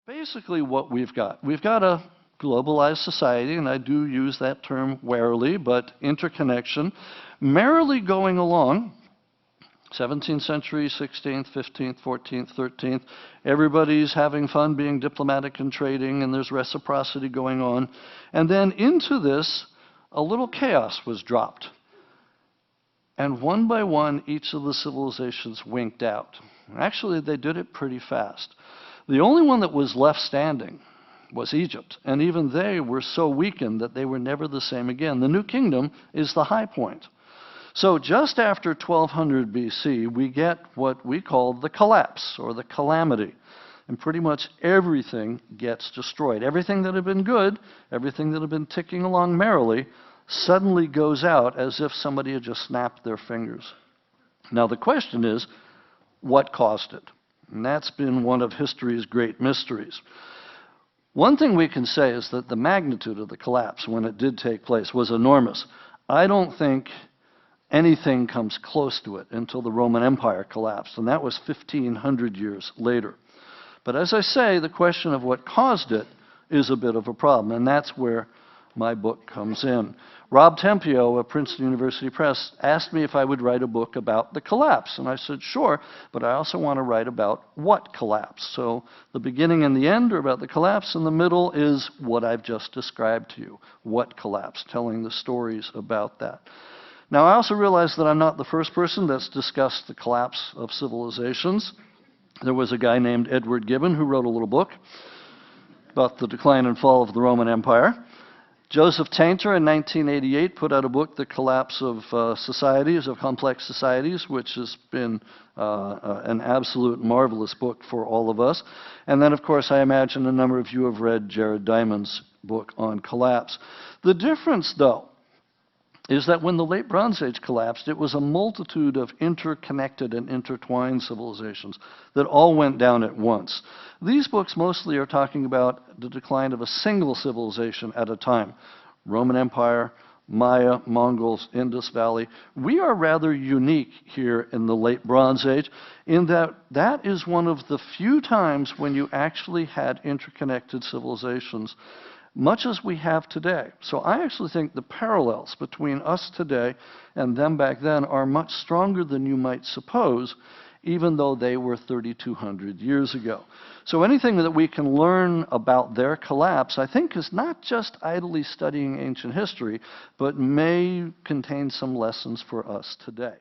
Basically what we've got a globalized society, and I do use that term warily, but interconnection, merrily going along, 17th century, 16th, 15th, 14th, 13th, everybody's having fun being diplomatic and trading, and there's reciprocity going on. And then into this, a little chaos was dropped. And one by one, each of the civilizations winked out. Actually, they did it pretty fast. The only one that was left standing was Egypt, and even they were so weakened that they were never the same again. The New Kingdom is the high point. So just after 1200 BC, we get what we call the collapse, or the calamity, and pretty much everything gets destroyed. Everything that had been good, everything that had been ticking along merrily, suddenly goes out as if somebody had just snapped their fingers. Now the question is, what caused it? And that's been one of history's great mysteries. One thing we can say is that the magnitude of the collapse when it did take place was enormous. I don't think anything comes close to it until the Roman Empire collapsed, and that was 1,500 years later. But as I say, the question of what caused it is a bit of a problem, and that's where my book comes in. Rob Tempio of Princeton University Press asked me if I would write a book about the collapse, and I said, sure, but I also want to write about what collapsed. So the beginning and the end are about the collapse, and the middle is what I've just described to you, what collapsed, telling the stories about that. Now, I also realize that I'm not the first person that's discussed the collapse of civilizations. There was a guy named Edward Gibbon who wrote a little book about the decline and fall of the Roman Empire. Joseph Tainter in 1988 put out a book, The Collapse of Societies, of Complex Societies, which has been an absolute marvelous book for all of us. And then, of course, I imagine a number of you have read Jared Diamond's book on collapse. The difference, though, is that when the late Bronze Age collapsed, it was a multitude of interconnected and intertwined civilizations that all went down at once. These books mostly are talking about the decline of a single civilization at a time. Roman Empire, Maya, Mongols, Indus Valley. We are rather unique here in the late Bronze Age in that that is one of the few times when you actually had interconnected civilizations, much as we have today. So I actually think the parallels between us today and them back then are much stronger than you might suppose, even though they were 3,200 years ago. So anything that we can learn about their collapse, I think, is not just idly studying ancient history, but may contain some lessons for us today.